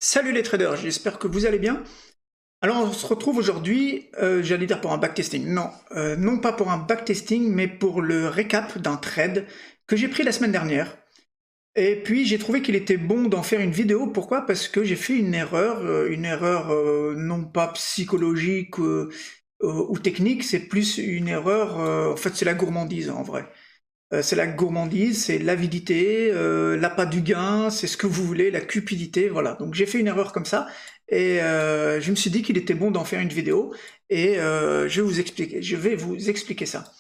Salut les traders, j'espère que vous allez bien. Alors on se retrouve aujourd'hui, j'allais dire pour un backtesting. Non, non pas pour un backtesting, mais pour le récap d'un trade que j'ai pris la semaine dernière. Et puis j'ai trouvé qu'il était bon d'en faire une vidéo. Pourquoi? Parce que j'ai fait une erreur non pas psychologique ou technique, c'est plus une erreur, en fait c'est la gourmandise en vrai. C'est la gourmandise, c'est l'avidité, l'appât du gain, c'est ce que vous voulez, la cupidité, voilà. Donc j'ai fait une erreur comme ça et je me suis dit qu'il était bon d'en faire une vidéo et je vais vous expliquer ça.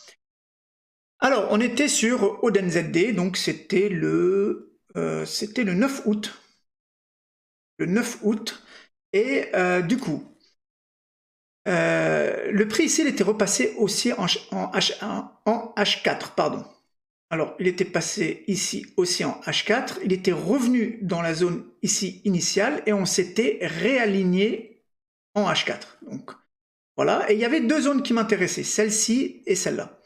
Alors on était sur OdenZD, donc c'était le 9 août. Le 9 août et du coup le prix ici il était repassé aussi en H4, pardon. Alors, il était passé ici aussi en H4, il était revenu dans la zone ici initiale et on s'était réaligné en H4. Donc, voilà. Et il y avait deux zones qui m'intéressaient, celle-ci et celle-là.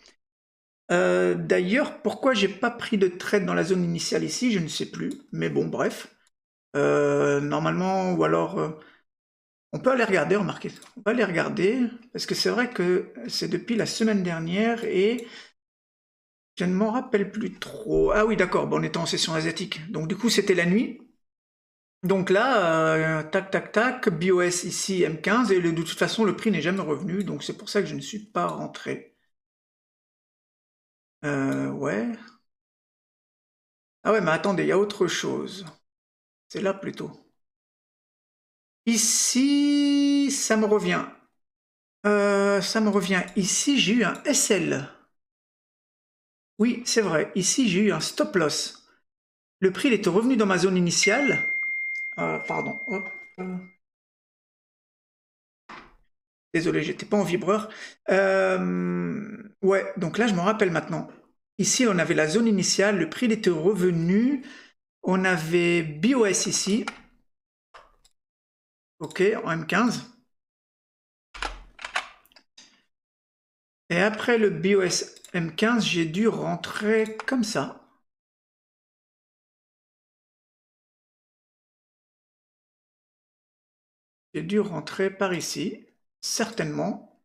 D'ailleurs, pourquoi j'ai pas pris de trade dans la zone initiale ici, je ne sais plus. Mais bon, bref. Normalement, ou alors... on peut aller regarder, remarquez. On peut aller regarder, parce que c'est vrai que c'est depuis la semaine dernière et... je ne m'en rappelle plus trop. Ah oui, d'accord, bon, on était en session asiatique. Donc du coup, c'était la nuit. Donc là, tac, tac, tac, BOS ici, M15, et de toute façon, le prix n'est jamais revenu, donc c'est pour ça que je ne suis pas rentré. Ouais. Ah ouais, mais attendez, il y a autre chose. C'est là plutôt. Ici, ça me revient. Ça me revient. Ici, j'ai eu un SL. Oui, c'est vrai. Ici, j'ai eu un stop loss. Le prix, il était revenu dans ma zone initiale. Pardon. Hop. Désolé, j'étais pas en vibreur. Ouais, donc là, je me rappelle maintenant. Ici, on avait la zone initiale, le prix il était revenu. On avait BOS ici. Ok, en M15. Et après le BOS M15, j'ai dû rentrer comme ça. J'ai dû rentrer par ici, certainement,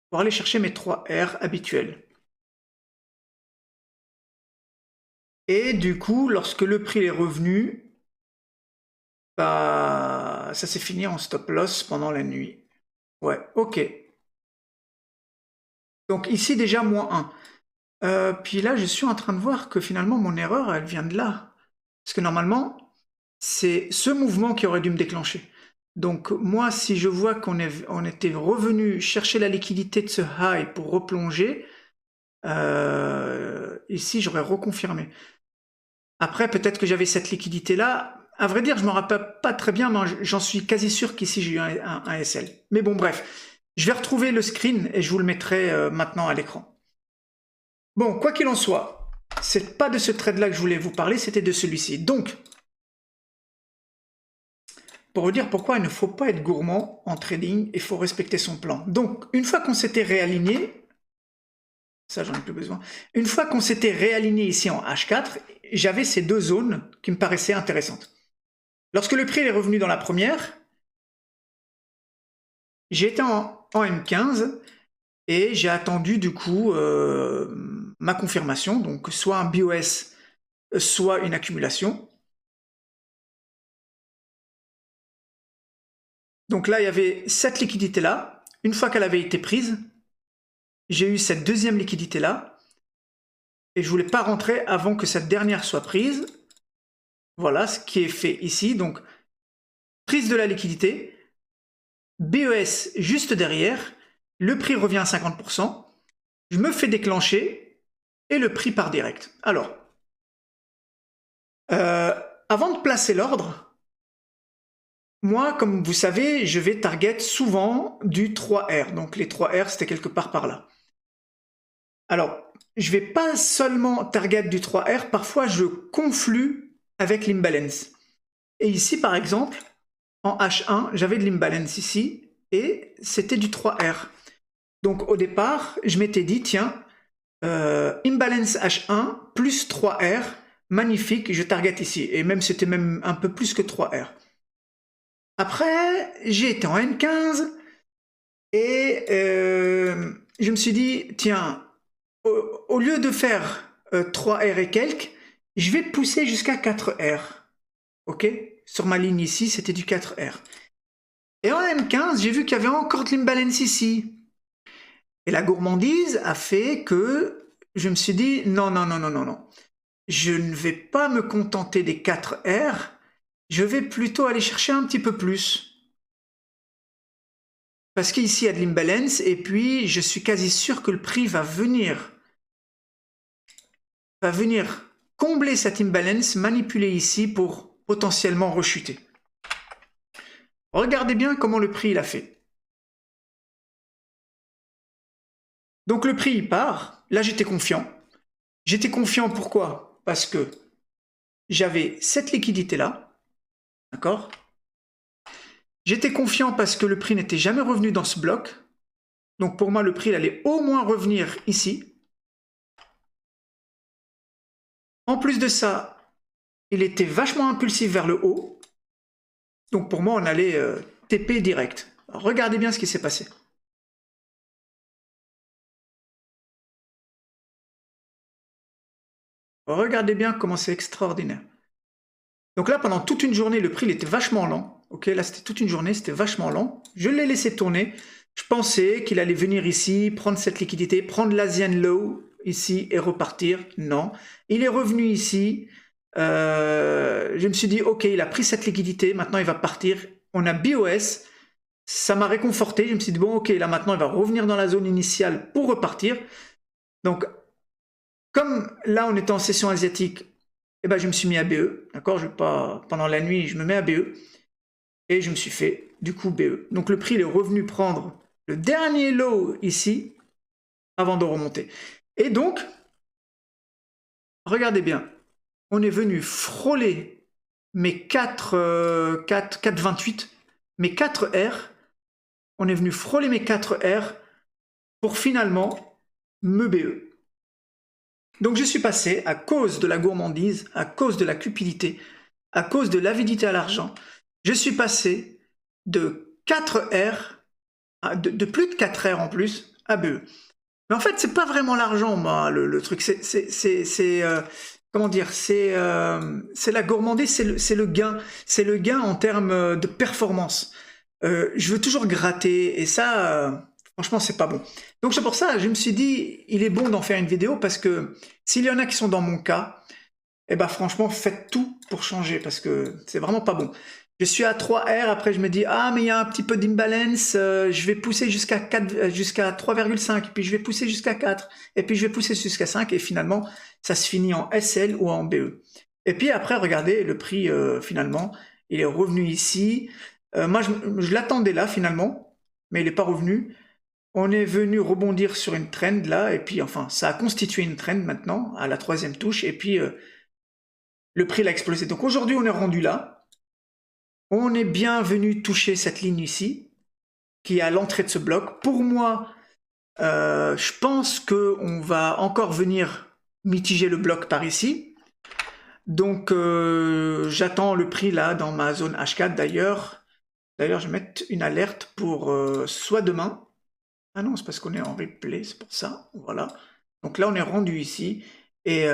pour aller chercher mes 3 R habituels. Et du coup, lorsque le prix est revenu, bah, ça s'est fini en stop loss pendant la nuit. Ouais, ok. Donc ici déjà moins 1. Puis là, je suis en train de voir que finalement mon erreur, elle vient de là. Parce que normalement, c'est ce mouvement qui aurait dû me déclencher. Donc moi, si je vois qu'on était revenu chercher la liquidité de ce high pour replonger, ici j'aurais reconfirmé. Après, peut-être que j'avais cette liquidité-là. À vrai dire, je ne me rappelle pas très bien, mais j'en suis quasi sûr qu'ici j'ai eu un SL. Mais bon, bref. Je vais retrouver le screen et je vous le mettrai maintenant à l'écran. Bon, quoi qu'il en soit, c'est pas de ce trade-là que je voulais vous parler, c'était de celui-ci. Donc, pour vous dire pourquoi il ne faut pas être gourmand en trading, il faut respecter son plan. Donc, une fois qu'on s'était réaligné, ça j'en ai plus besoin, une fois qu'on s'était réaligné ici en H4, j'avais ces deux zones qui me paraissaient intéressantes. Lorsque le prix est revenu dans la première, j'étais en M15 et j'ai attendu du coup ma confirmation, donc soit un BOS, soit une accumulation. Donc là, il y avait cette liquidité-là. Une fois qu'elle avait été prise, j'ai eu cette deuxième liquidité-là. Et je ne voulais pas rentrer avant que cette dernière soit prise. Voilà ce qui est fait ici. Donc, prise de la liquidité, BES juste derrière, le prix revient à 50%, je me fais déclencher et le prix part direct. Alors, avant de placer l'ordre, moi, comme vous savez, je vais target souvent du 3R. Donc les 3R, c'était quelque part par là. Alors, je ne vais pas seulement target du 3R, parfois je conflue avec l'imbalance. Et ici, par exemple, en H1, j'avais de l'imbalance ici, et c'était du 3R. Donc au départ, je m'étais dit, tiens, imbalance H1 plus 3R, magnifique, je target ici. Et même c'était même un peu plus que 3R. Après, j'ai été en N15 et je me suis dit, tiens, au lieu de faire 3R et quelques, je vais pousser jusqu'à 4R. Ok? Sur ma ligne ici, c'était du 4R. Et en M15, j'ai vu qu'il y avait encore de l'imbalance ici. Et la gourmandise a fait que je me suis dit, non, non, non, non, non, non. Je ne vais pas me contenter des 4R, je vais plutôt aller chercher un petit peu plus. Parce qu'ici, il y a de l'imbalance, et puis je suis quasi sûr que le prix va venir combler cette imbalance, manipuler ici pour potentiellement rechuter. Regardez bien comment le prix il a fait. Donc le prix il part, là j'étais confiant. J'étais confiant pourquoi? Parce que j'avais cette liquidité là, d'accord? J'étais confiant parce que le prix n'était jamais revenu dans ce bloc. Donc pour moi le prix il allait au moins revenir ici. En plus de ça, il était vachement impulsif vers le haut. Donc pour moi on allait TP direct. Alors, regardez bien ce qui s'est passé. Regardez bien comment c'est extraordinaire. Donc là, pendant toute une journée, le prix il était vachement lent. Ok, là c'était toute une journée, c'était vachement lent. Je l'ai laissé tourner. Je pensais qu'il allait venir ici, prendre cette liquidité, prendre l'Asian Low ici et repartir. Non. Il est revenu ici. Je me suis dit, ok, il a pris cette liquidité, maintenant il va partir. On a BOS. Ça m'a réconforté. Je me suis dit, bon, ok, là maintenant il va revenir dans la zone initiale pour repartir. Donc, comme là on était en session asiatique, eh ben, je me suis mis à BE, d'accord, pendant la nuit, je me mets à BE, et je me suis fait, du coup, BE. Donc le prix il est revenu prendre le dernier low ici, avant de remonter. Et donc, regardez bien, on est venu frôler mes 4,28, mes 4R, on est venu frôler mes 4R pour finalement me BE. Donc je suis passé, à cause de la gourmandise, à cause de la cupidité, à cause de l'avidité à l'argent, je suis passé de 4R, de plus de 4R en plus, à BE. Mais en fait, c'est pas vraiment l'argent, moi, le truc, comment dire, c'est la gourmandise, c'est le gain en termes de performance. Je veux toujours gratter, et ça... franchement, c'est pas bon. Donc c'est pour ça, je me suis dit, il est bon d'en faire une vidéo parce que s'il y en a qui sont dans mon cas, eh ben franchement, faites tout pour changer parce que c'est vraiment pas bon. Je suis à 3R, après je me dis, ah mais il y a un petit peu d'imbalance, je vais pousser jusqu'à 3,5, puis je vais pousser jusqu'à 4, et puis je vais pousser jusqu'à 5, et finalement, ça se finit en SL ou en BE. Et puis après, regardez, le prix, finalement, il est revenu ici. Moi, je l'attendais là, finalement, mais il n'est pas revenu. On est venu rebondir sur une trend là, et puis enfin, ça a constitué une trend maintenant, à la 3e touche, et puis le prix l'a explosé. Donc aujourd'hui, on est rendu là. On est bien venu toucher cette ligne ici, qui est à l'entrée de ce bloc. Pour moi, je pense qu'on va encore venir mitiger le bloc par ici. Donc j'attends le prix là, dans ma zone H4 d'ailleurs. D'ailleurs, je vais mettre une alerte pour soit demain. Ah non, c'est parce qu'on est en replay, c'est pour ça. Voilà. Donc là, on est rendu ici. Et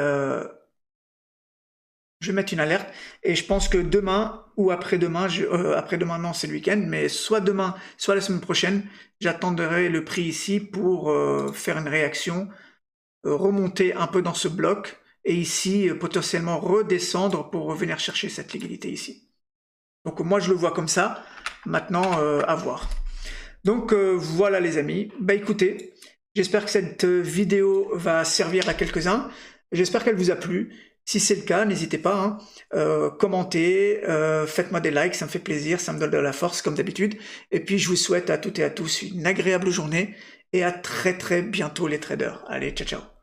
je vais mettre une alerte. Et je pense que demain ou après-demain, après-demain, non, c'est le week-end, mais soit demain, soit la semaine prochaine, j'attendrai le prix ici pour faire une réaction, remonter un peu dans ce bloc, et ici, potentiellement redescendre pour revenir chercher cette liquidité ici. Donc moi, je le vois comme ça. Maintenant, à voir. Donc voilà les amis, bah écoutez, j'espère que cette vidéo va servir à quelques-uns, j'espère qu'elle vous a plu. Si c'est le cas, n'hésitez pas, hein, commentez, faites-moi des likes, ça me fait plaisir, ça me donne de la force comme d'habitude. Et puis je vous souhaite à toutes et à tous une agréable journée et à très très bientôt les traders. Allez, ciao ciao.